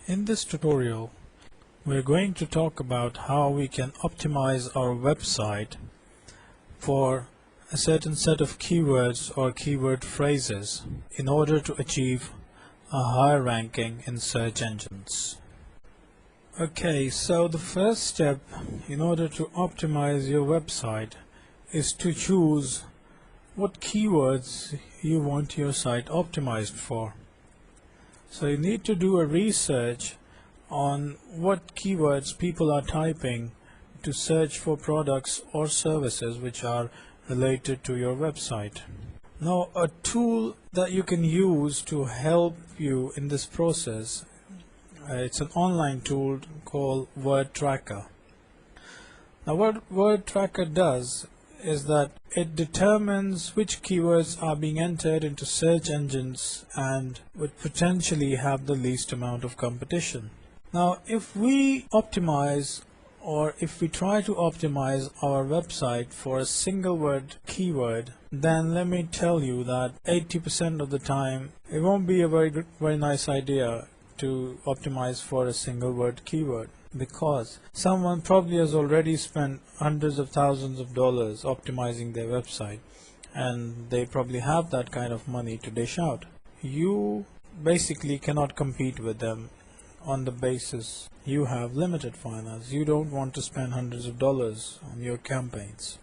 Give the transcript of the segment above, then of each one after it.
In this tutorial, we're going to talk about how we can optimize our website for a certain set of keywords or keyword phrases in order to achieve a higher ranking in search engines. Okay, so the first step in order to optimize your website is to choose what keywords you want your site optimized for. So you need to do a research on what keywords people are typing to search for products or services which are related to your website. Now, a tool that you can use to help you in this process, it's an online tool called Word Tracker. Now, what Word Tracker does is that it determines which keywords are being entered into search engines and would potentially have the least amount of competition. Now, if we optimize or if we try to optimize our website for a single word keyword, then let me tell you that 80% of the time it won't be a very nice idea to optimize for a single word keyword, because someone probably has already spent hundreds of thousands of dollars optimizing their website and they probably have that kind of money to dish out. You basically cannot compete with them on the basis you have limited finance. You don't want to spend hundreds of dollars on your campaigns.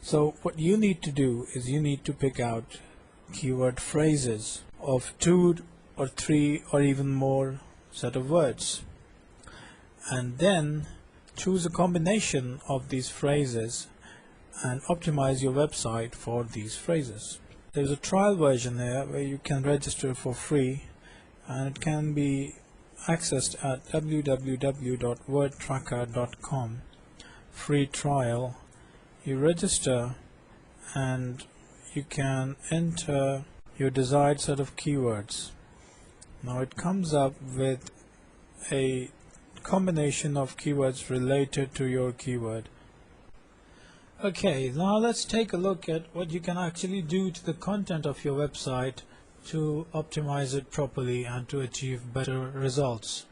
So what you need to do is you need to pick out keyword phrases of 2 or 3 or even more set of words, and then choose a combination of these phrases and optimize your website for these phrases. There's a trial version here where you can register for free, and it can be accessed at www.wordtracker.com. Free trial. You register and you can enter your desired set of keywords. Now it comes up with a combination of keywords related to your keyword. Okay, now let's take a look at what you can actually do to the content of your website to optimize it properly and to achieve better results.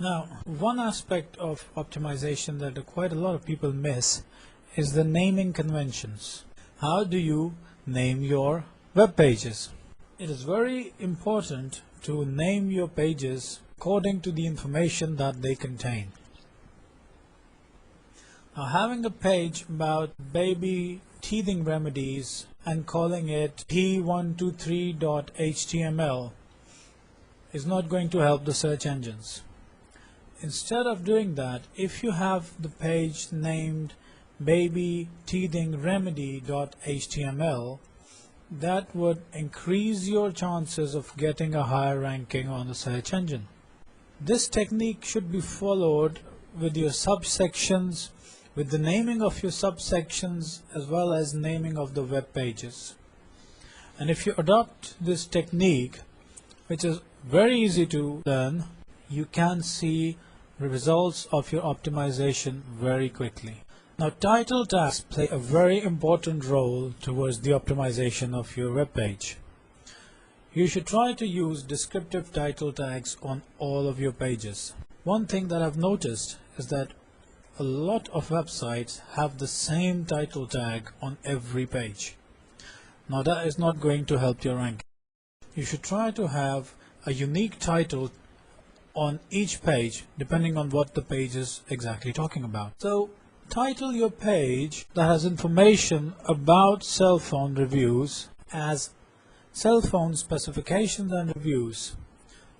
Now, one aspect of optimization that quite a lot of people miss is the naming conventions. How do you name your web pages? It is very important to name your pages according to the information that they contain. Now, having a page about baby teething remedies and calling it t123.html is not going to help the search engines. Instead of doing that, if you have the page named baby teething remedy.html, that would increase your chances of getting a higher ranking on the search engine. This technique should be followed with your subsections, with the naming of your subsections as well as naming of the web pages. And if you adopt this technique, which is very easy to learn, you can see the results of your optimization very quickly. Now, title tags play a very important role towards the optimization of your web page. You should try to use descriptive title tags on all of your pages. One thing that I've noticed is that a lot of websites have the same title tag on every page. Now, that is not going to help your ranking. You should try to have a unique title on each page depending on what the page is exactly talking about. So, title your page that has information about cell phone reviews as cell phone specifications and reviews.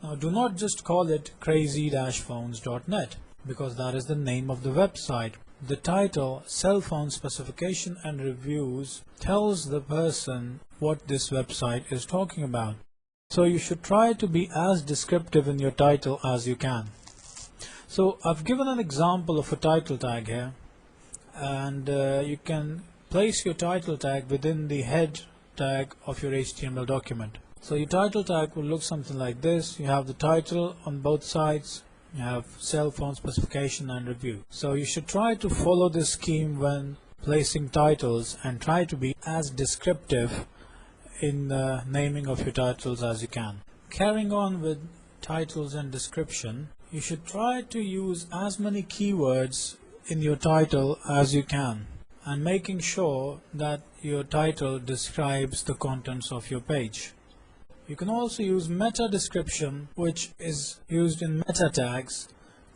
Now, do not just call it crazy-phones.net, because that is the name of the website. The title, cell phone specification and reviews, tells the person what this website is talking about. So you should try to be as descriptive in your title as you can. So I've given an example of a title tag here, and you can place your title tag within the head tag of your HTML document. So your title tag will look something like this. You have the title on both sides, you have cell phone specification and review. So you should try to follow this scheme when placing titles and try to be as descriptive in the naming of your titles as you can. Carrying on with titles and description, you should try to use as many keywords in your title as you can, and making sure that your title describes the contents of your page. You can also use meta description, which is used in meta tags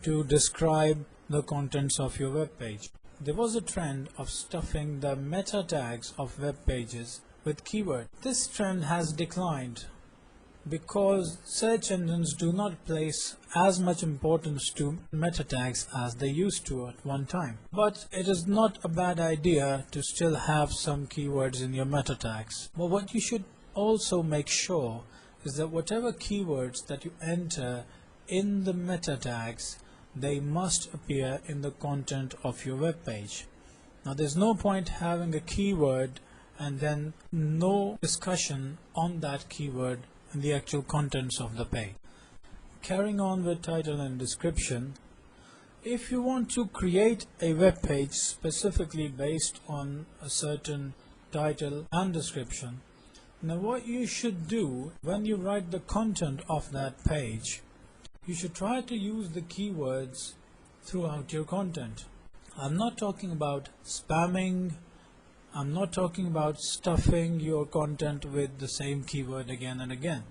to describe the contents of your web page. There was a trend of stuffing the meta tags of web pages with keywords. This trend has declined because search engines do not place as much importance to meta tags as they used to at one time. But it is not a bad idea to still have some keywords in your meta tags. But what you should also make sure is that whatever keywords that you enter in the meta tags, they must appear in the content of your web page. Now there's no point having a keyword and then no discussion on that keyword in the actual contents of the page. Carrying on with title and description, if you want to create a web page specifically based on a certain title and description, now what you should do when you write the content of that page, you should try to use the keywords throughout your content. I'm not talking about spamming, I'm not talking about stuffing your content with the same keyword again and again,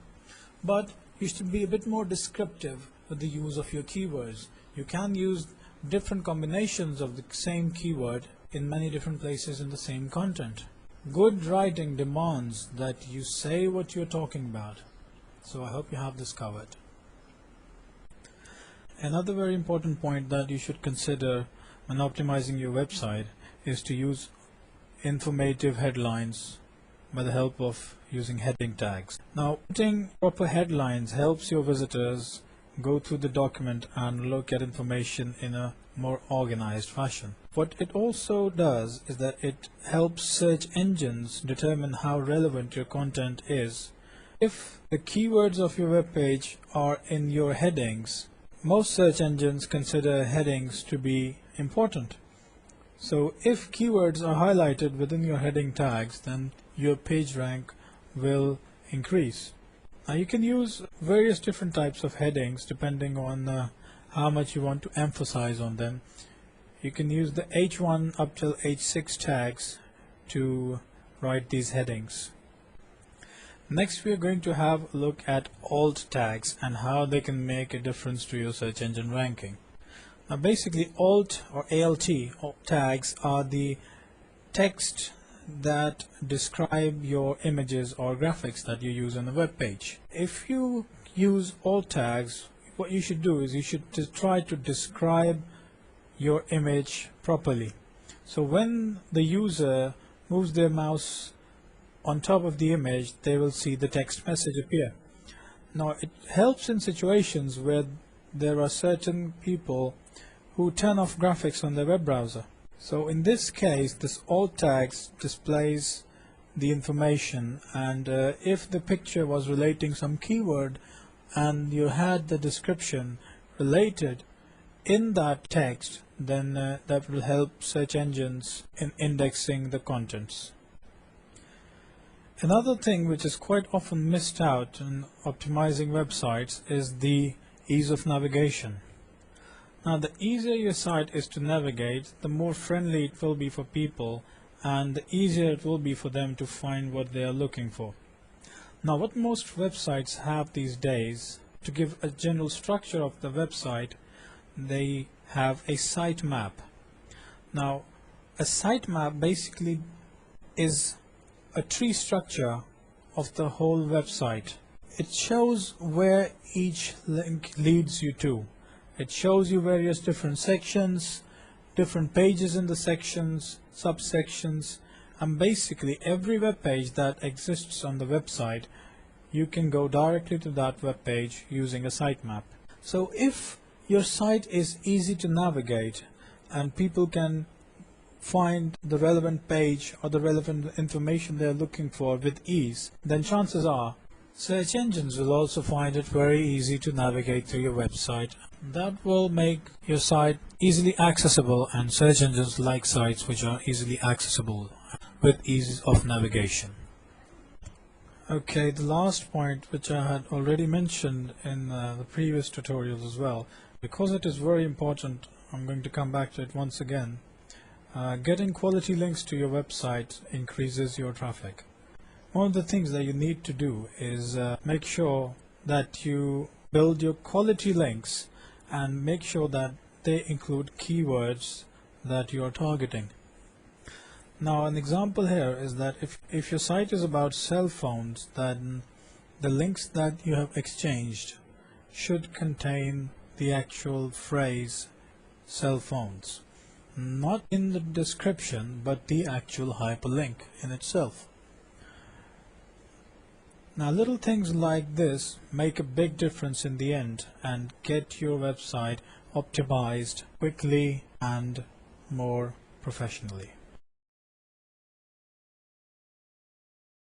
but you should be a bit more descriptive with the use of your keywords. You can use different combinations of the same keyword in many different places in the same content. Good writing demands that you say what you're talking about, so I hope you have this covered. Another very important point that you should consider when optimizing your website is to use informative headlines by the help of using heading tags. Now, putting proper headlines helps your visitors go through the document and look at information in a more organized fashion. What it also does is that it helps search engines determine how relevant your content is. If the keywords of your web page are in your headings, most search engines consider headings to be important. So if keywords are highlighted within your heading tags, then your page rank will increase. Now you can use various different types of headings depending on how much you want to emphasize on them. You can use the H1 up till H6 tags to write these headings. Next we are going to have a look at alt tags and how they can make a difference to your search engine ranking. Now basically alt or ALT tags are the text that describe your images or graphics that you use on a web page. If you use alt tags, what you should do is you should try to describe your image properly. So when the user moves their mouse on top of the image, they will see the text message appear. Now it helps in situations where there are certain people who turn off graphics on their web browser. So in this case, this alt tags displays the information, and if the picture was relating some keyword and you had the description related in that text, then that will help search engines in indexing the contents. Another thing which is quite often missed out in optimizing websites is the ease of navigation. Now the easier your site is to navigate, the more friendly it will be for people and the easier it will be for them to find what they are looking for. Now what most websites have these days, to give a general structure of the website, they have a sitemap. Now a sitemap basically is a tree structure of the whole website. It shows where each link leads you to. It shows you various different sections, different pages in the sections, subsections, and basically every web page that exists on the website, you can go directly to that web page using a sitemap. So if your site is easy to navigate and people can find the relevant page or the relevant information they're looking for with ease, then chances are search engines will also find it very easy to navigate through your website. That will make your site easily accessible, and search engines like sites which are easily accessible with ease of navigation. Okay, the last point, which I had already mentioned in the previous tutorials as well, because it is very important, I'm going to come back to it once again. Getting quality links to your website increases your traffic. One of the things that you need to do is make sure that you build your quality links and make sure that they include keywords that you are targeting. Now, an example here is that if your site is about cell phones, then the links that you have exchanged should contain the actual phrase cell phones, not in the description, but the actual hyperlink in itself. Now, little things like this make a big difference in the end and get your website optimized quickly and more professionally.